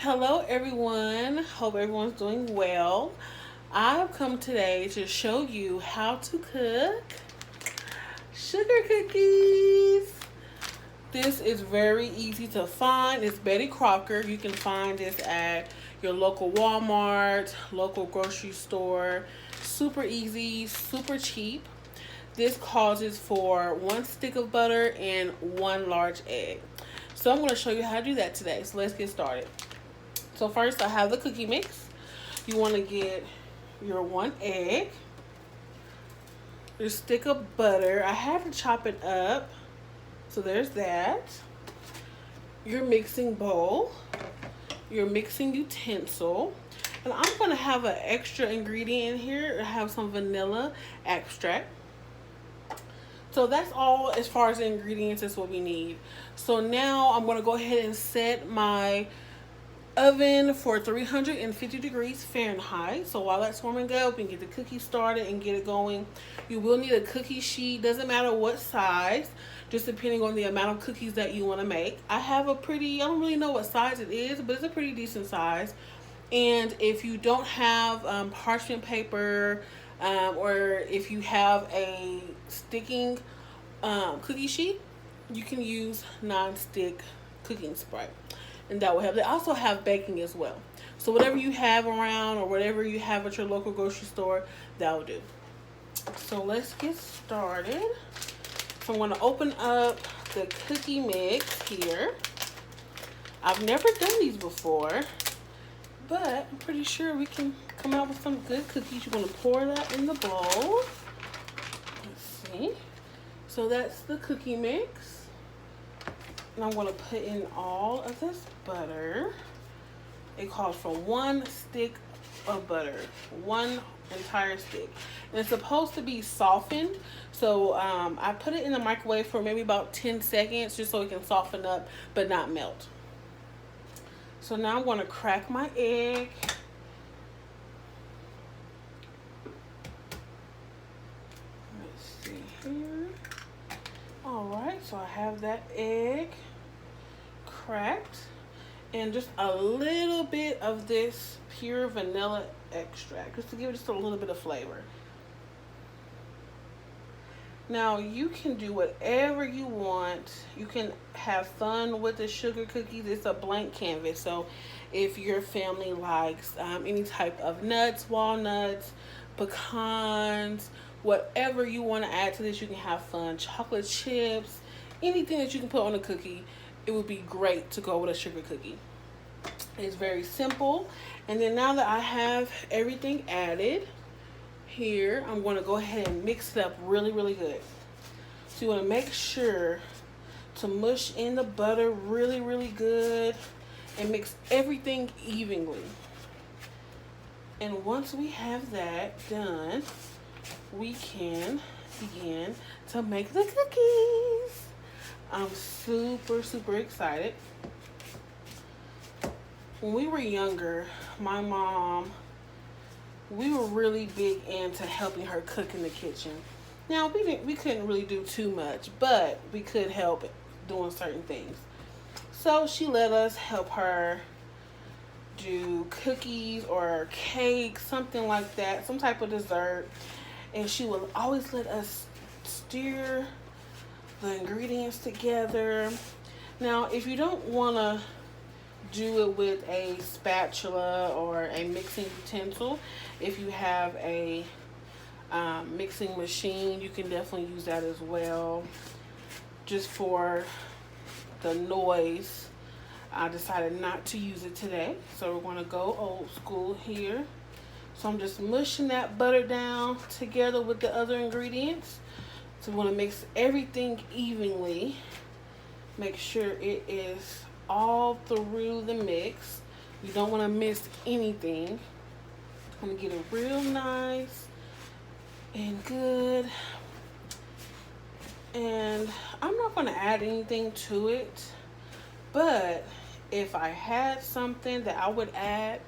Hello, everyone. Hope everyone's doing well. I've come today to show you how to cook sugar cookies. This is very easy to find. It's Betty Crocker. You can find this at your local Walmart, local grocery store. Super easy, super cheap. This causes for 1 stick of butter and 1 large egg. So I'm going to show you how to do that today. So let's get started. So first I have the cookie mix. You want to get your 1 egg, your stick of butter. I have to chop it up. So there's that. Your mixing bowl, your mixing utensil. And I'm going to have an extra ingredient in here. I have some vanilla extract. So that's all as far as the ingredients. That's what we need. So now I'm going to go ahead and set my oven for 350 degrees Fahrenheit. So while that's warming up and get the cookies started and get it going, you will need a cookie sheet. Doesn't matter what size, just depending on the amount of cookies that you want to make. I have a pretty, I don't really know what size it is, but it's a pretty decent size. And if you don't have parchment paper, or if you have a sticking cookie sheet, you can use non-stick cooking spray, and that will help. They also have baking as well. So whatever you have around or whatever you have at your local grocery store, that will do. So let's get started. So I'm going to open up the cookie mix here. I've never done these before, but I'm pretty sure we can come out with some good cookies. You're going to pour that in the bowl. Let's see. So that's the cookie mix. And I'm going to put in all of this butter. It calls for 1 stick of butter, 1 entire stick. And it's supposed to be softened. So I put it in the microwave for maybe about 10 seconds just so it can soften up but not melt. So now I'm going to crack my egg. Let's see here. Alright, so I have that egg cracked and just a little bit of this pure vanilla extract just to give it just a little bit of flavor. Now you can do whatever you want. You can have fun with the sugar cookies. It's a blank canvas. So if your family likes any type of nuts, walnuts, pecans, whatever you want to add to this, you can have fun. Chocolate chips, anything that you can put on a cookie, it would be great to go with a sugar cookie. It's very simple. And then now that I have everything added here, I'm going to go ahead and mix it up really, really good. So you want to make sure to mush in the butter really, really good and mix everything evenly. And once we have that done, we can begin to make the cookies. I'm super, super excited. When we were younger, my mom, we were really big into helping her cook in the kitchen. Now, we couldn't really do too much, but we could help doing certain things. So she let us help her do cookies or cake, something like that, some type of dessert. And she would always let us stir the ingredients together. Now, if you don't want to do it with a spatula or a mixing utensil, if you have a mixing machine, you can definitely use that as well. Just for the noise, I decided not to use it today. So we're going to go old school here. So I'm just mushing that butter down together with the other ingredients. So we want to mix everything evenly. Make sure it is all through the mix. You don't want to miss anything. I'm going to get it real nice and good. And I'm not going to add anything to it, but if I had something that I would add,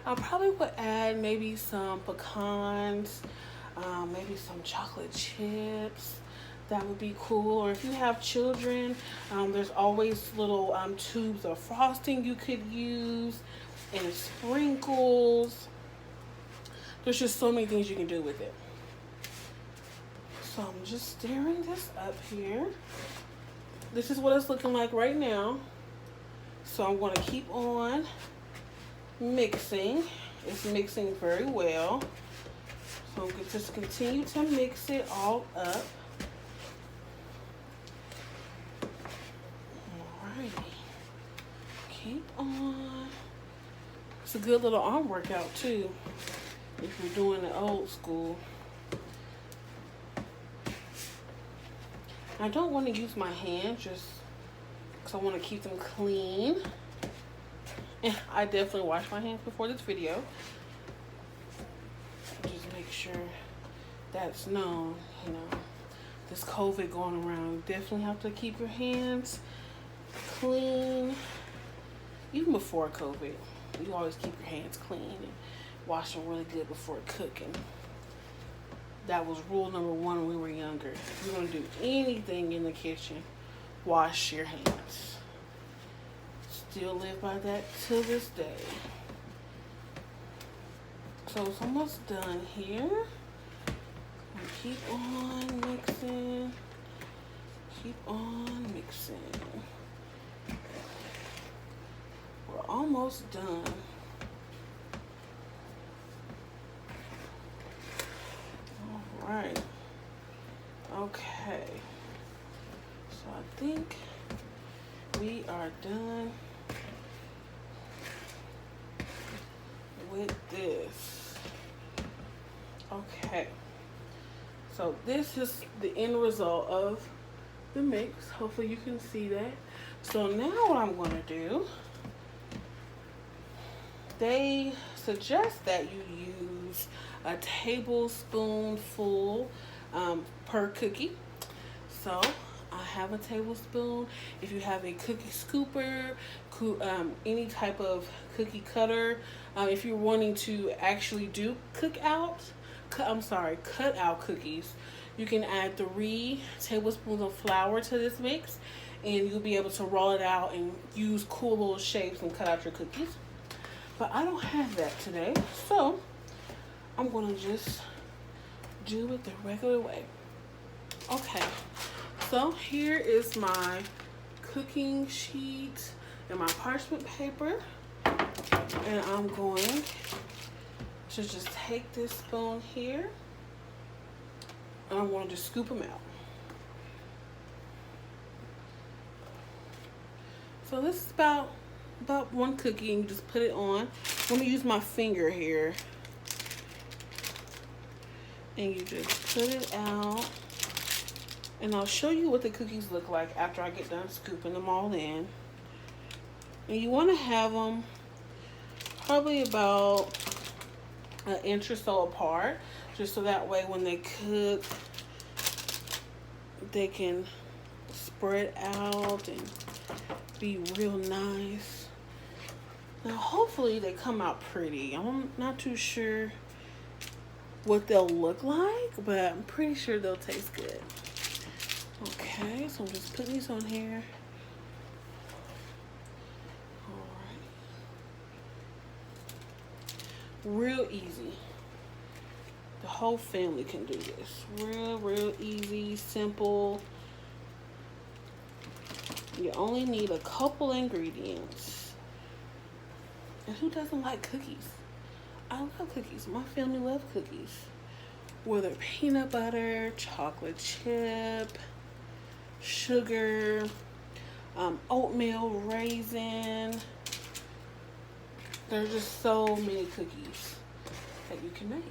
I probably would add maybe some pecans, maybe some chocolate chips, that would be cool. Or if you have children, there's always little tubes of frosting you could use, and sprinkles. There's just so many things you can do with it. So I'm just stirring this up here. This is what it's looking like right now. So I'm going to keep on mixing. It's mixing very well. So I'm going to just continue to mix it all up. Alrighty. Keep on. It's a good little arm workout too, if you're doing it old school. I don't want to use my hands just because I want to keep them clean. And I definitely washed my hands before this video. Just make sure that's known, you know. This COVID going around, you definitely have to keep your hands clean. Even before COVID, you always keep your hands clean and wash them really good before cooking. That was rule number one when we were younger. If you're going to do anything in the kitchen, wash your hands. Still live by that to this day. So it's almost done here. Keep on mixing. Keep on mixing. We're almost done. Right. Okay. So I think we are done with this. Okay. So this is the end result of the mix. Hopefully you can see that. So now what I'm going to do, they suggest that you use a tablespoonful per cookie. So I have a tablespoon. If you have a cookie scooper, any type of cookie cutter, if you're wanting to actually do cut out cookies, you can add 3 tablespoons of flour to this mix, and you'll be able to roll it out and use cool little shapes and cut out your cookies. But I don't have that today, so I'm going to just do it the regular way. Okay, so here is my cooking sheet and my parchment paper. And I'm going to just take this spoon here, and I'm going to just scoop them out. So this is about 1 cookie, and you just put it on. I'm going to use my finger here. And you just put it out. And I'll show you what the cookies look like after I get done scooping them all in. And you want to have them probably about 1 inch or so apart, just so that way when they cook, they can spread out and be real nice. Now hopefully they come out pretty. I'm not too sure what they'll look like, but I'm pretty sure they'll taste good. Okay, so I'm just putting these on here. Real easy. The whole family can do this. Real easy, simple. You only need a couple ingredients. And who doesn't like cookies? I love cookies. My family loves cookies. Whether peanut butter, chocolate chip, sugar, oatmeal, raisin. There's just so many cookies that you can make.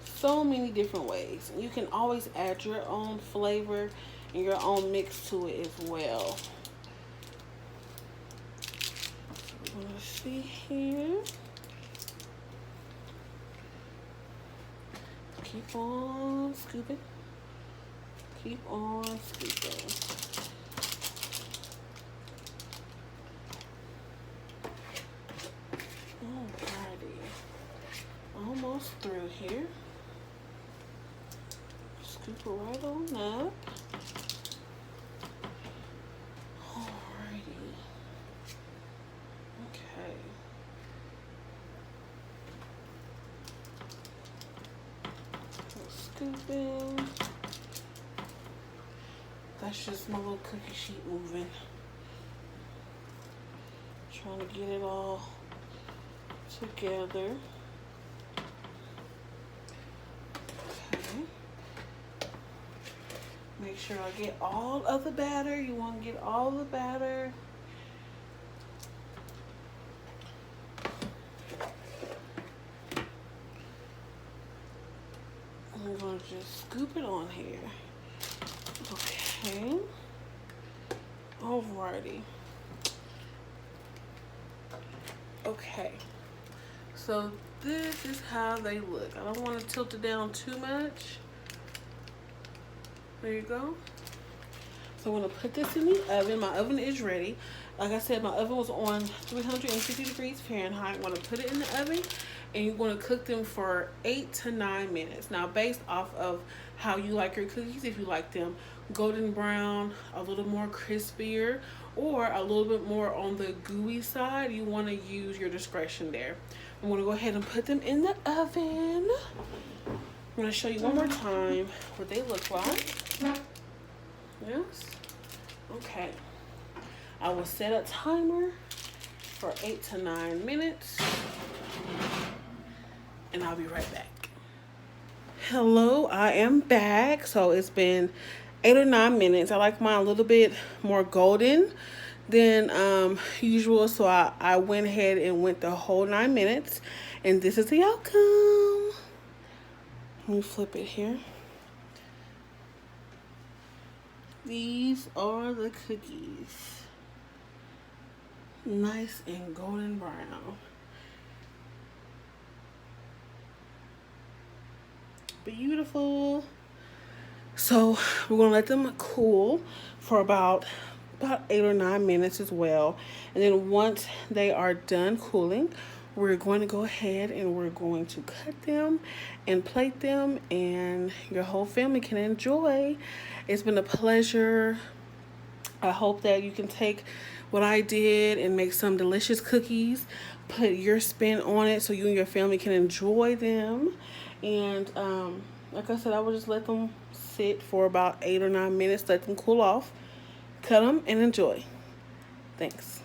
So many different ways. You can always add your own flavor and your own mix to it as well. We're gonna see here. Keep on scooping. Keep on scooping. Alrighty. Almost through here. scoop it right on up. Alrighty. Okay. Scooping. That's just my little cookie sheet moving. Trying to get it all together. Okay. Make sure I get all of the batter. You want to get all the batter. I'm going to just scoop it on here. Okay. Alrighty. Okay. So this is how they look. I don't want to tilt it down too much. There you go. So I'm going to put this in the oven. My oven is ready. Like I said, my oven was on 350 degrees Fahrenheit. I'm going to put it in the oven, and you're going to cook them for 8 to 9 minutes. Now, based off of how you like your cookies, if you like them golden brown, a little more crispier, or a little bit more on the gooey side, you want to use your discretion there. I'm going to go ahead and put them in the oven. I'm going to show you one more time what they look like. Yes. Okay. I will set a timer for 8 to 9 minutes, and I'll be right back. Hello, I am back. So it's been 8 or 9 minutes. I like mine a little bit more golden than usual, so I went ahead and went the whole 9 minutes, and this is the outcome. Let me flip it here. These are the cookies. Nice and golden brown. Beautiful. So we're gonna let them cool for about 8 or 9 minutes as well. And then once they are done cooling, we're going to go ahead and we're going to cut them and plate them, and your whole family can enjoy. It's been a pleasure. I hope that you can take what I did and make some delicious cookies, put your spin on it so you and your family can enjoy them. And like I said, I will just let them sit for about 8 or 9 minutes, let them cool off, cut them, and enjoy. Thanks.